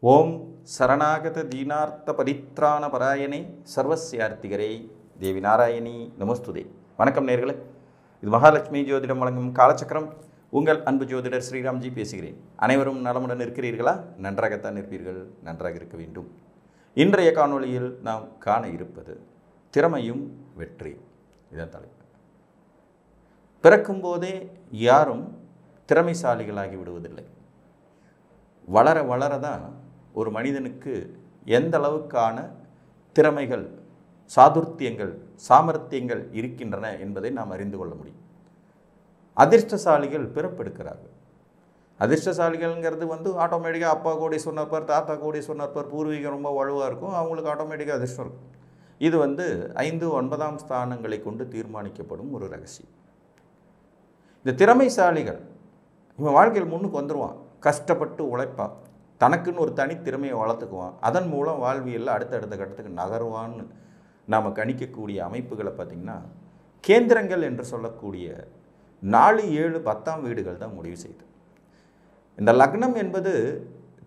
ஓம் சரணாகத தீனார்த்த பரித்ராண பராயணே சர்வஸ்யார்த்திகரே தேவி நாராயணி நமஸ்துதே. வணக்கம் நேயர்களே, இது மகாலட்சுமி ஜோதிடம் வழங்கும் காலச்சக்கரம். உங்கள் அன்பு ஜோதிடர் ஸ்ரீராம்ஜி பேசுகிறேன். அனைவரும் நலமுடன் இருக்கிறீர்களா? நன்றாகத்தான் இருப்பீர்கள், நன்றாக இருக்க வேண்டும். இன்றைய காணொளியில் நாம் காண இருப்பது திறமையும் வெற்றி. இதான் தலைப்பு. பிறக்கும் போதே யாரும் திறமைசாலிகளாகி விடுவதில்லை. வளர வளர தான் ஒரு மனிதனுக்கு எந்த அளவுக்கான திறமைகள், சாதுர்த்தியங்கள், சாமர்த்தியங்கள் இருக்கின்றன என்பதை நாம் அறிந்து கொள்ள முடியும். அதிர்ஷ்டசாலிகள் பிறப்பெடுக்கிறார்கள். அதிர்ஷ்டசாலிகள்ங்கிறது ஆட்டோமேட்டிக்காக அப்பா கோடீஸ்வரன் இருப்பார், தாத்தா கோடீஸ்வரன் இருப்பார், பூர்வீகம் ரொம்ப வலுவாக இருக்கும், அவங்களுக்கு ஆட்டோமேட்டிக்காக அதிர்ஷ்டம் இருக்கும். இது 5, 9ஆம் ஸ்தானங்களை கொண்டு தீர்மானிக்கப்படும் ஒரு ரகசியம். இந்த திறமைசாலிகள் இவன் வாழ்க்கையில் முன்னுக்கு வந்துடுவான், கஷ்டப்பட்டு உழைப்பான், தனக்குன்னு ஒரு தனித்திறமையை வளர்த்துக்குவான், அதன் மூலம் வாழ்வியலில் அடுத்தடுத்த கட்டத்துக்கு நகருவான்னு நாம் கணிக்கக்கூடிய அமைப்புகளை பார்த்திங்கன்னா கேந்திரங்கள் என்று சொல்லக்கூடிய 4, 7, 10ஆம் வீடுகள் தான் முடிவு செய்யுது. இந்த லக்னம் என்பது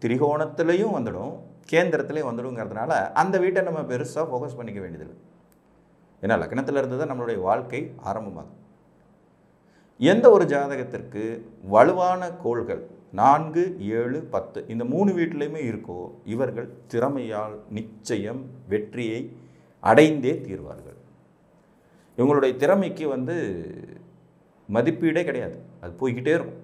திரிகோணத்திலையும் வந்துடும், கேந்திரத்திலையும் வந்துடுங்கிறதுனால அந்த வீட்டை நம்ம பெருசாக ஃபோக்கஸ் பண்ணிக்க வேண்டியதில்லை. ஏன்னா லக்னத்தில் இருந்து தான் நம்மளுடைய வாழ்க்கை ஆரம்பமாகும். எந்த ஒரு ஜாதகத்திற்கு வலுவான கோள்கள் 4, 7, 10 இந்த 3 வீட்டிலையுமே இருக்கோ, இவர்கள் திறமையால் நிச்சயம் வெற்றியை அடைந்தே தீர்வார்கள். இவங்களுடைய திறமைக்கு மதிப்பீடே கிடையாது, அது போய்கிட்டே இருக்கும்.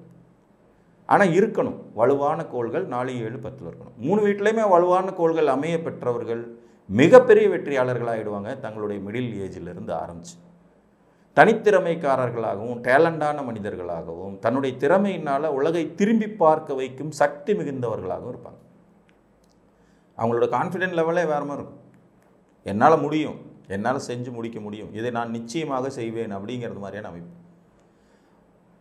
ஆனால் இருக்கணும், வலுவான கோள்கள் 4, 7, 10 இருக்கணும். 3 வீட்டிலையுமே வலுவான கோள்கள் அமைய பெற்றவர்கள் மிகப்பெரிய வெற்றியாளர்களாகிடுவாங்க. தங்களுடைய மிடில் ஏஜிலிருந்து ஆரம்பிச்சு தனித்திறமைக்காரர்களாகவும் டேலண்டான மனிதர்களாகவும் தன்னுடைய திறமையினால் உலகை திரும்பி பார்க்க வைக்கும் சக்தி மிகுந்தவர்களாகவும் இருப்பாங்க. அவங்களோட கான்ஃபிடென்ட் லெவலே வேறு மாதிரி இருக்கும். என்னால் முடியும், என்னால் செஞ்சு முடிக்க முடியும், இதை நான் நிச்சயமாக செய்வேன் அப்படிங்கிறது மாதிரியான அமைப்பு.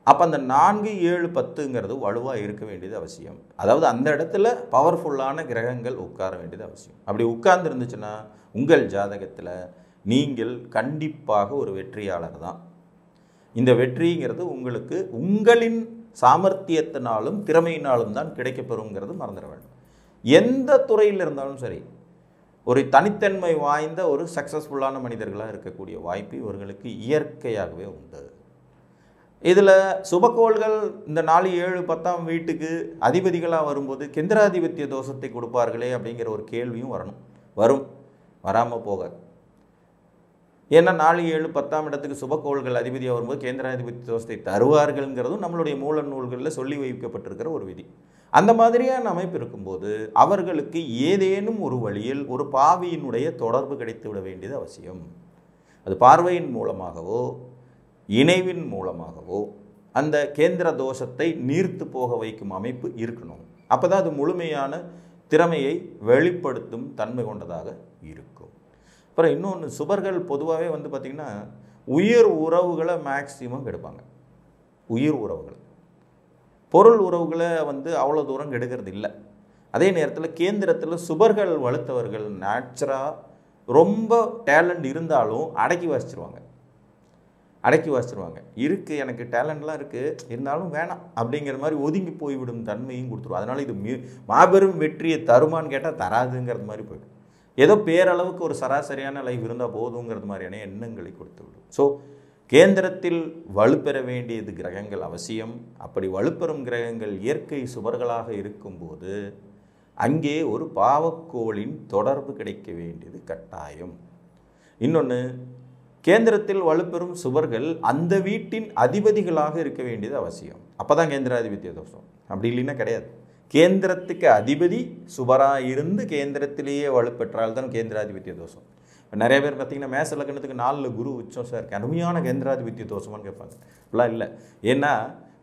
அப்போ அந்த 4, 7, 10ங்கிறது வலுவாக இருக்க வேண்டியது அவசியம். அதாவது அந்த இடத்துல பவர்ஃபுல்லான கிரகங்கள் உட்கார வேண்டியது அவசியம். அப்படி உட்கார்ந்து இருந்துச்சுன்னா உங்கள் ஜாதகத்தில் நீங்கள் கண்டிப்பாக ஒரு வெற்றியாளர் தான். இந்த வெற்றிங்கிறது உங்களுக்கு உங்களின் சாமர்த்தியத்தினாலும் திறமையினாலும் தான் கிடைக்கப்பெறுங்கிறது மறந்துட வேண்டும். எந்த துறையில் இருந்தாலும் சரி, ஒரு தனித்தன்மை வாய்ந்த ஒரு சக்ஸஸ்ஃபுல்லான மனிதர்களாக இருக்கக்கூடிய வாய்ப்பு இவர்களுக்கு இயற்கையாகவே உண்டு. இதில் சுபக்கோள்கள் இந்த 4, 7, 10ஆம் வீட்டுக்கு அதிபதிகளாக வரும்போது கேந்திராதிபத்திய தோஷத்தை கொடுப்பார்களே அப்படிங்கிற ஒரு கேள்வியும் வரும், வராமல் போகாது. ஏன்னா 4, 7, 10ஆம் இடத்துக்கு சுபக்கோள்கள் அதிபதியாக வரும்போது கேந்திராதிபதி தோஷத்தை தருவார்கள்ங்கிறதும் நம்மளுடைய மூல நூல்களில் சொல்லி வைக்கப்பட்டிருக்கிற ஒரு விதி. அந்த மாதிரியான அமைப்பு இருக்கும்போது அவர்களுக்கு ஏதேனும் ஒரு வழியில் ஒரு பாவியினுடைய தொடர்பு கிடைத்து விட வேண்டியது அவசியம். அது பார்வையின் மூலமாகவோ இணைவின் மூலமாகவோ அந்த கேந்திர தோஷத்தை நீர்த்து போக வைக்கும் அமைப்பு இருக்கணும். அப்போ தான் அது முழுமையான திறமையை வெளிப்படுத்தும் தன்மை கொண்டதாக இருக்கும். அப்புறம் இன்னொன்று, சுபர்கள் பொதுவாகவே பார்த்திங்கன்னா உயிர் உறவுகளை மேக்சிமம் கெடுப்பாங்க. உயிர் உறவுகள், பொருள் உறவுகளை அவ்வளோ தூரம் கெடுக்கிறது இல்லை. அதே நேரத்தில் கேந்திரத்தில் சுபர்கள் வலுத்தவர்கள் நேச்சுராக ரொம்ப டேலண்ட் இருந்தாலும் அடக்கி வாசிச்சிருவாங்க. இருக்குது, எனக்கு டேலண்ட்லாம் இருக்குது, இருந்தாலும் வேணாம் அப்படிங்கிற மாதிரி ஒதுங்கி போய்விடும் தன்மையும் கொடுத்துருவோம். அதனால் இது மாபெரும் வெற்றியை தருமான்னு கேட்டால் தராதுங்கிறது மாதிரி போய்டும். ஏதோ பேரளவுக்கு ஒரு சராசரியான லைஃப் இருந்தால் போதுங்கிறது மாதிரியான எண்ணங்களை கொடுத்து விடும். ஸோ கேந்திரத்தில் வலுப்பெற வேண்டியது கிரகங்கள் அவசியம். அப்படி வலுப்பெறும் கிரகங்கள் இயற்கை சுபர்களாக இருக்கும்போது அங்கே ஒரு பாவக்கோளின் தொடர்பு கிடைக்க வேண்டியது கட்டாயம். இன்னொன்று, கேந்திரத்தில் வலுப்பெறும் சுபர்கள் அந்த வீட்டின் அதிபதிகளாக இருக்க வேண்டியது அவசியம். அப்போ தான் கேந்திராதிபத்திய தோஷம். அப்படி இல்லைன்னா கிடையாது. கேந்திரத்துக்கு அதிபதி சுபராக இருந்து கேந்திரத்திலேயே வலுப்பெற்றால் தான் கேந்திராதிபத்திய தோஷம். நிறைய பேர் பார்த்திங்கன்னா மேச லக்னத்துக்கு 4 குரு உச்சம் சார், கடுமையான கேந்திராதிபத்திய தோஷமானு கேட்பாங்க. அப்படிலாம் இல்லை. ஏன்னா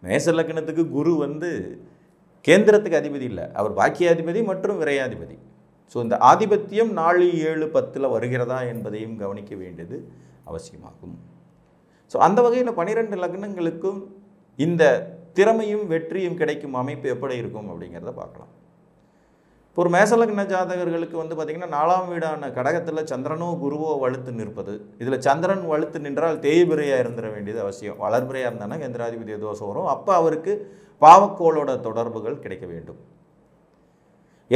மேச லக்னத்துக்கு குரு கேந்திரத்துக்கு அதிபதி இல்லை, அவர் பாக்கியாதிபதி மற்றும் விரையாதிபதி. ஸோ இந்த ஆதிபத்தியம் 4, 7, 10 வருகிறதா என்பதையும் கவனிக்க வேண்டியது அவசியமாகும். ஸோ அந்த வகையில் 12 லக்னங்களுக்கும் இந்த திறமையும் வெற்றியும் கிடைக்கும் அமைப்பு எப்படி இருக்கும் அப்படிங்கிறத பார்க்கலாம். இப்போ ஒரு மேசலக்ன ஜாதகர்களுக்கு பார்த்திங்கன்னா 4ஆம் வீடான கடகத்தில் சந்திரனோ குருவோ வலுத்து நிற்பது. இதில் சந்திரன் வலுத்து நின்றால் தேய்பிரையாக இருந்துட வேண்டியது அவசியம். வளர்பிரையாக இருந்தானா கேந்திராதிபத்திய தோஷம் வரும். அப்போ அவருக்கு பாவக்கோளோட தொடர்புகள் கிடைக்க வேண்டும்.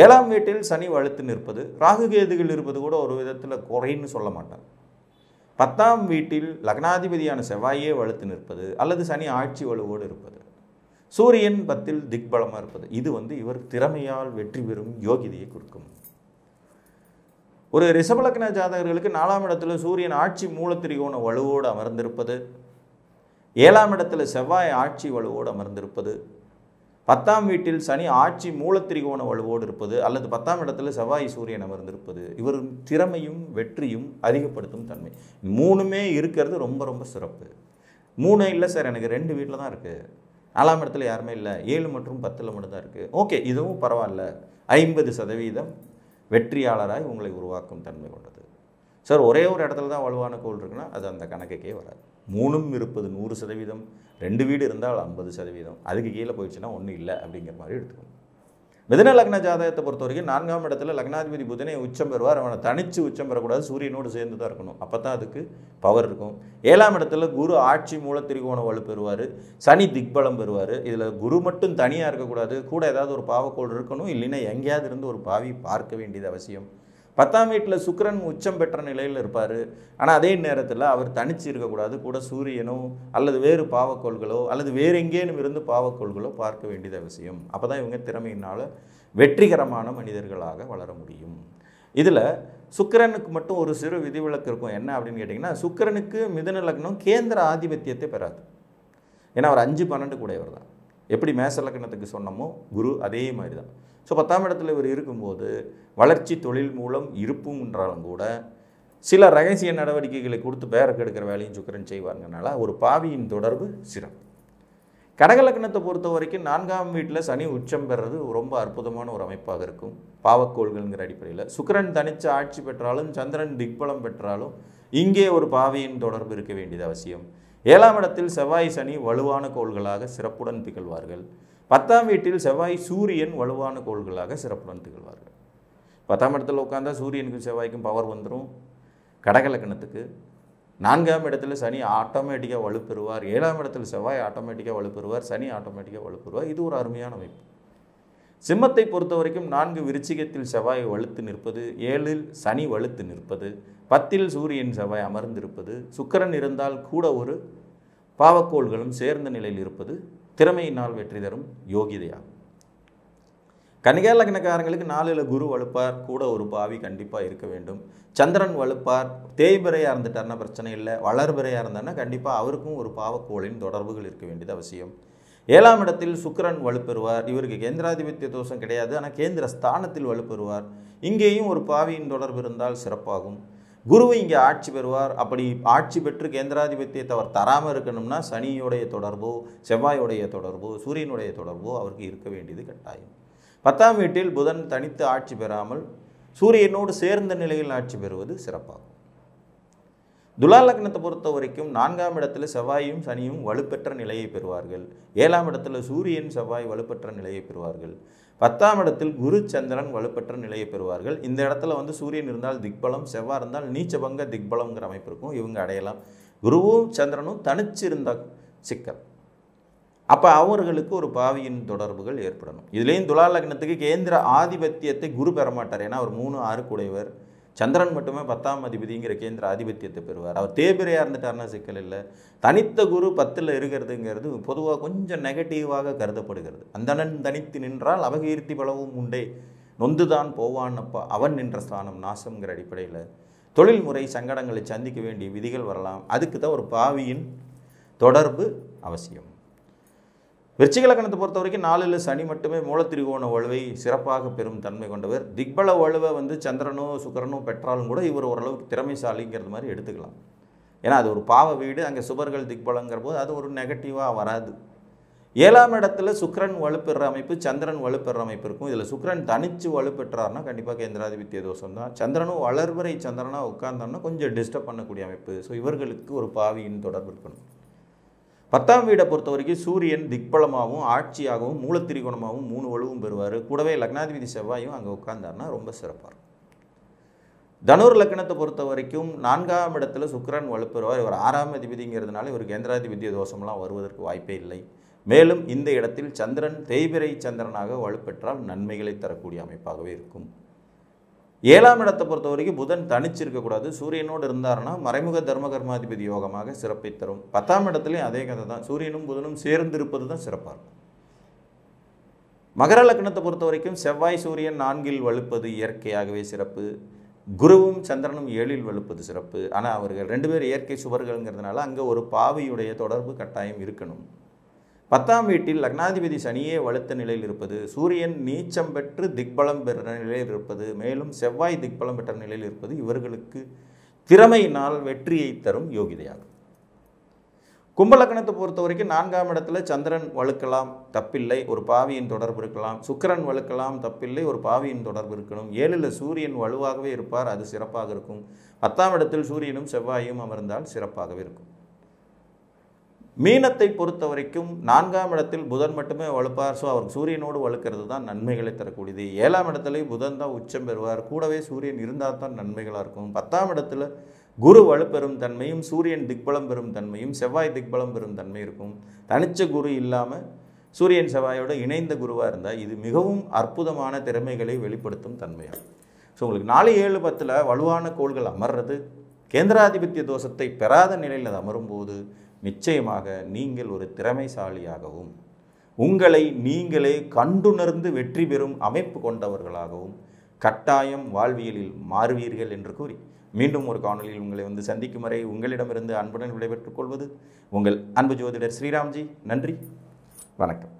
7ஆம் வீட்டில் சனி வலுத்து நிற்பது, ராகு கேதுகள் இருப்பது கூட ஒரு விதத்தில் குறைன்னு சொல்ல மாட்டாங்க. 10ஆம் வீட்டில் லக்னாதிபதியான செவ்வாயே வலுத்து நிற்பது அல்லது சனி ஆட்சி வலுவோடு இருப்பது, சூரியன் 10ல் திக்பலமாக இருப்பது, இது இவர் திறமையால் வெற்றி பெறும் யோகிதையை கொடுக்கும். ஒரு ரிஷபலக்ன ஜாதகர்களுக்கு 4ஆம் இடத்துல சூரியன் ஆட்சி மூலத்திரிகோண வலுவோடு அமர்ந்திருப்பது, 7ஆம் இடத்துல செவ்வாய் ஆட்சி வலுவோடு அமர்ந்திருப்பது, 10ஆம் வீட்டில் சனி ஆட்சி மூலத்திரிகோண வலுவோடு இருப்பது அல்லது 10ஆம் இடத்துல செவ்வாய் சூரியன் அமர்ந்திருப்பது இவர் திறமையும் வெற்றியும் அதிகப்படுத்தும் தன்மை. 3மே இருக்கிறது ரொம்ப ரொம்ப சிறப்பு. 3 இல்லை சார், எனக்கு 2 வீட்டில் தான் இருக்குது, 4ஆம் இடத்துல யாருமே இல்லை, 7 மற்றும் 10ல் மட்டும்தான் இருக்குது. ஓகே, இதுவும் பரவாயில்ல. 50% வெற்றியாளராய் உங்களை உருவாக்கும் தன்மை கொண்டது. சார் ஒரே ஒரு இடத்துல தான் வலுவான கோள் இருக்குன்னா அது அந்த கணக்குக்கே வராது. 3ம் இருப்பது 100%, 2 வீடு இருந்தால் 50%, அதுக்கு கீழே போயிடுச்சுன்னா ஒன்றும் இல்லை அப்படிங்கிற மாதிரி எடுத்துக்கணும். மிதுன லக்ன ஜாதகத்தை பொறுத்த வரைக்கும் 4ஆம் இடத்துல லக்னாதிபதி புதனை உச்சம் பெறுவார். அவனை தனித்து உச்சம் பெறக்கூடாது, சூரியனோடு சேர்ந்து தான் இருக்கணும், அப்போ தான் அதுக்கு பவர் இருக்கும். 7ஆம் இடத்துல குரு ஆட்சி மூலத்திரிகோண வலு பெறுவார், சனி திக்பலம் பெறுவார். இதில் குரு மட்டும் தனியாக இருக்கக்கூடாது, கூட ஏதாவது ஒரு பாவக்கோள் இருக்கணும், இல்லைன்னா எங்கேயாவது இருந்து ஒரு பாவி பார்க்க வேண்டியது அவசியம். 10ஆம் வீட்டில் சுக்கிரன் உச்சம் பெற்ற நிலையில் இருப்பார். ஆனால் அதே நேரத்தில் அவர் தனிச்சு இருக்கக்கூடாது, கூட சூரியனோ அல்லது வேறு பாவக்கோள்களோ அல்லது வேறு எங்கேனும் இருந்து பாவக்கோள்களோ பார்க்க வேண்டியது அவசியம். அப்போ தான் இவங்க திறமையினால் வெற்றிகரமான மனிதர்களாக வளர முடியும். இதில் சுக்கிரனுக்கு மட்டும் ஒரு சிறு விதிவிலக்கு இருக்கும். என்ன அப்படின்னு கேட்டிங்கன்னா, சுக்கிரனுக்கு மிதுன லக்னம் கேந்திர ஆதிபத்தியத்தை பெறாது. ஏன்னா அவர் 5-12 கூடையவர் தான். எப்படி மேச லக்னத்துக்கு சொன்னமோ குரு அதே மாதிரி தான். ஸோ 10ஆம் இடத்துல இவர் இருக்கும்போது வளர்ச்சி தொழில் மூலம் இருப்பும்ன்றாலும் கூட சில ரகசிய நடவடிக்கைகளை கொடுத்து பேரை கெடுக்கிற வேலையும் சுக்கிரன் செய்வாங்கனால ஒரு பாவியின் தொடர்பு சிறப்பு. கடகலக்கணத்தை பொறுத்த வரைக்கும் 4ஆம் வீட்டில் சனி உச்சம் பெறுறது ரொம்ப அற்புதமான ஒரு அமைப்பாக இருக்கும். பாவக்கோள்கள்ங்கிற அடிப்படையில் சுக்கிரன் தனித்து ஆட்சி பெற்றாலும் சந்திரன் திக்பலம் பெற்றாலும் இங்கே ஒரு பாவியின் தொடர்பு இருக்க வேண்டியது அவசியம். 7ஆம் இடத்தில் செவ்வாய் சனி வலுவான கோள்களாக சிறப்புடன் திகழ்வார்கள். 10ஆம் வீட்டில் செவ்வாய் சூரியன் வலுவான கோள்களாக சிறப்புடன் திகழ்வார்கள். 10ஆம் இடத்துல உட்காந்தா சூரியனுக்கும் செவ்வாய்க்கும் பவர் வந்துடும். கடகலக்கணத்துக்கு 4ஆம் இடத்துல சனி ஆட்டோமேட்டிக்காக வலுப்பெறுவார், 7ஆம் இடத்துல செவ்வாய் ஆட்டோமேட்டிக்காக வலுப்பெறுவார், சனி ஆட்டோமேட்டிக்காக வலுப்பெறுவார். இது ஒரு அருமையான அமைப்பு. சிம்மத்தை பொறுத்த வரைக்கும் 4 விருச்சிகத்தில் செவ்வாய் வலுத்து நிற்பது, 7ல் சனி வலுத்து நிற்பது, 10ல் சூரியன் செவ்வாய் அமர்ந்திருப்பது, சுக்கிரன் இருந்தால் கூட ஒரு பாவக்கோள்களும் சேர்ந்த நிலையில் இருப்பது திறமையினால் வெற்றி தரும் யோகிதையாகும். கன்னிகா லக்னக்காரங்களுக்கு 4ல் குரு வலுப்பார், கூட ஒரு பாவி கண்டிப்பாக இருக்க வேண்டும். சந்திரன் வலுப்பார், தேய்பிறையாக இருந்துட்டார்னா பிரச்சனை இல்லை, வளர்பிறையாக இருந்தார்னா கண்டிப்பாக அவருக்கும் ஒரு பாவக்கோளின் தொடர்புகள் இருக்க வேண்டியது அவசியம். 7ஆம் இடத்தில் சுக்கிரன் வலுப்பெறுவார். இவருக்கு கேந்திராதிபத்திய தோஷம் கிடையாது, ஆனால் கேந்திர ஸ்தானத்தில் வலுப்பெறுவார். இங்கேயும் ஒரு பாவியின் தொடர்பு இருந்தால் சிறப்பாகும். குருவை இங்கே ஆட்சி பெறுவார். அப்படி ஆட்சி பெற்று கேந்திராதிபத்தியத்தை அவர் தராமல் இருக்கணும்னா சனியுடைய தொடர்போ செவ்வாயுடைய தொடர்போ சூரியனுடைய தொடர்போ அவருக்கு இருக்க வேண்டியது கட்டாயம். 10ஆம் வீட்டில் புதன் தனித்து ஆட்சி பெறாமல் சூரியனோடு சேர்ந்த நிலையில் ஆட்சி பெறுவது சிறப்பாகும். துலா லக்னத்தை பொறுத்த வரைக்கும் 4ஆம் இடத்துல செவ்வாயும் சனியும் வலுப்பெற்ற நிலையை பெறுவார்கள். 7ஆம் இடத்துல சூரியன் செவ்வாய் வலுப்பெற்ற நிலையை பெறுவார்கள். 10ஆம் இடத்தில் குரு சந்திரன் வலுப்பெற்ற நிலையை பெறுவார்கள். இந்த இடத்துல சூரியன் இருந்தால் திக்பலம், செவ்வாய் இருந்தால் நீச்சபங்க திக்பலம்ங்கிற அமைப்பு இருக்கும், இவங்க அடையலாம். குருவும் சந்திரனும் தனிச்சு இருந்தால் சிக்கல். அப்போ அவர்களுக்கு ஒரு பாவியின் தொடர்புகள் ஏற்படணும். இதுலேயும் துலா லக்னத்துக்கு கேந்திர ஆதிபத்தியத்தை குரு பெற மாட்டார். ஏன்னா அவர் 3-6 கூடையவர். சந்திரன் மட்டுமே 10ஆம் அதிபதிங்கிற கேந்திர ஆதிபத்தியத்தை பெறுவார். அவர் தேய்பிறையாக இருந்துட்டார்னா சிக்கல் இல்லை. தனித்த குரு 10ல் இருக்கிறதுங்கிறது பொதுவாக கொஞ்சம் நெகட்டிவாக கருதப்படுகிறது. அந்தணன் தனித்து நின்றால் அபகீர்த்தி பலவும் உண்டே, நொந்துதான் போவான்னப்பா அவன் நின்ற ஸ்தானம் நாசம்ங்கிற அடிப்படையில் தொழில்முறை சங்கடங்களை சந்திக்க வேண்டிய விதிகள் வரலாம். அதுக்கு தான் ஒரு பாவியின் தொடர்பு அவசியம். விருச்சிக லக்னத்தை பொறுத்த வரைக்கும் 4ல் சனி மட்டுமே மூலத்திரிகோண வலுவை சிறப்பாக பெறும் தன்மை கொண்டவர். திக்பல வலுவை சந்திரனோ சுக்கிரனோ பெற்றாலும் கூட இவர் ஓரளவுக்கு திறமைசாலிங்கிறது மாதிரி எடுத்துக்கலாம். ஏன்னா அது ஒரு பாவ வீடு, அங்கே சுபர்கள் திக்பலங்கிற போது அது ஒரு நெகட்டிவாக வராது. 7ஆம் இடத்துல சுக்கிரன் வலுப்பெற அமைப்பு, சந்திரன் வலுப்பெற அமைப்பு இருக்கும். இதில் சுக்கிரன் தனித்து வலுப்பெற்றார்னா கண்டிப்பாக கேந்திராதிபத்திய தோஷம் தான். சந்திரனும் வளர்வரை சந்திரனாக உட்கார்ந்தார்னா கொஞ்சம் டிஸ்டர்ப் பண்ணக்கூடிய அமைப்பு. ஸோ இவர்களுக்கு ஒரு பாவியின் தொடர்பு இருக்கணும். 10ஆம் வீடை பொறுத்த வரைக்கும் சூரியன் திக்பலமாகவும் ஆட்சியாகவும் மூலத்திரிகோணமாகவும் 3 வலுவும் பெறுவார். கூடவே லக்னாதிபதி செவ்வாயும் அங்கே உட்கார்ந்தார்னா ரொம்ப சிறப்பாக இருக்கும். தனுர் லக்னத்தை பொறுத்த வரைக்கும் 4ஆம் இடத்துல சுக்கிரன் வலுப்பெறுவார். இவர் 6ஆம் அதிபதிங்கிறதுனால இவர் கேந்திராதிபத்திய தோஷம்லாம் வருவதற்கு வாய்ப்பே இல்லை. மேலும் இந்த இடத்தில் சந்திரன் தேய்பிறை சந்திரனாக வலுப்பெற்றால் நன்மைகளை தரக்கூடிய அமைப்பாகவே இருக்கும். 7ஆம் இடத்தை பொறுத்த வரைக்கும் புதன் தனிச்சிருக்கக்கூடாது. சூரியனோடு இருந்தாருன்னா மறைமுக தர்ம கர்மாதிபதி யோகமாக சிறப்பை தரும். 10ஆம் இடத்துலையும் அதே கதை தான். சூரியனும் புதனும் சேர்ந்திருப்பது தான் சிறப்பாக இருக்கும். மகர லக்னத்தை பொறுத்த வரைக்கும் செவ்வாய் சூரியன் 4இல் வலுப்பது இயற்கையாகவே சிறப்பு. குருவும் சந்திரனும் 7இல் வலுப்பது சிறப்பு. ஆனால் அவர்கள் 2 பேர் இயற்கை சுவர்கள்ங்கிறதுனால அங்கே ஒரு பாவியுடைய தொடர்பு கட்டாயம் இருக்கணும். 10ஆம் வீட்டில் லக்னாதிபதி சனியே வலுத்த நிலையில் இருப்பது, சூரியன் நீச்சம் பெற்று திக்பலம் பெற்ற நிலையில் இருப்பது, மேலும் செவ்வாய் திக்பலம் பெற்ற நிலையில் இருப்பது இவர்களுக்கு திறமையினால் வெற்றியை தரும் யோகிதையாகும். கும்பலக்கணத்தை பொறுத்த வரைக்கும் 4ஆம் இடத்துல சந்திரன் வலுக்கலாம், தப்பில்லை, ஒரு பாவியின் தொடர்பு இருக்கலாம். சுக்கிரன் வலுக்கலாம், தப்பில்லை, ஒரு பாவியின் தொடர்பு இருக்கணும். 7ல் சூரியன் வலுவாகவே இருப்பார், அது சிறப்பாக இருக்கும். 10ஆம் இடத்தில் சூரியனும் செவ்வாயும் அமர்ந்தால் சிறப்பாகவே இருக்கும். மீனத்தை பொறுத்த வரைக்கும் 4ஆம் இடத்தில் புதன் மட்டுமே வலுப்பார். ஸோ அவருக்கு சூரியனோடு வலுக்கிறது தான் நன்மைகளை தரக்கூடியது. 7ஆம் இடத்துல புதன் தான் உச்சம் பெறுவார், கூடவே சூரியன் இருந்தால் தான் நன்மைகளாக இருக்கும். 10ஆம் இடத்துல குரு வலுப்பெறும் தன்மையும் சூரியன் திக்பலம் பெறும் தன்மையும் செவ்வாய் திக்பலம் பெறும் தன்மை இருக்கும். தனிச்ச குரு இல்லாமல் சூரியன் செவ்வாயோடு இணைந்த குருவாக இருந்தால் இது மிகவும் அற்புதமான திறமைகளை வெளிப்படுத்தும் தன்மையாகும். ஸோ உங்களுக்கு 4, 7, 10 வலுவான கோள்கள் அமர்றது கேந்திராதிபத்திய தோஷத்தை பெறாத நிலையில் அது அமரும்போது நிச்சயமாக நீங்கள் ஒரு திறமைசாலியாகவும் உங்களை நீங்களே கண்டுணர்ந்து வெற்றி பெறும் அமைப்பு கொண்டவர்களாகவும் கட்டாயம் வாழ்வியலில் மாறுவீர்கள் என்று கூறி மீண்டும் ஒரு காணொலியில் உங்களை சந்திக்கும் வரை உங்களிடமிருந்து அன்புடன் விடைபெற்றுக் கொள்வது உங்கள் அன்பு ஜோதிடர் ஸ்ரீராம்ஜி. நன்றி, வணக்கம்.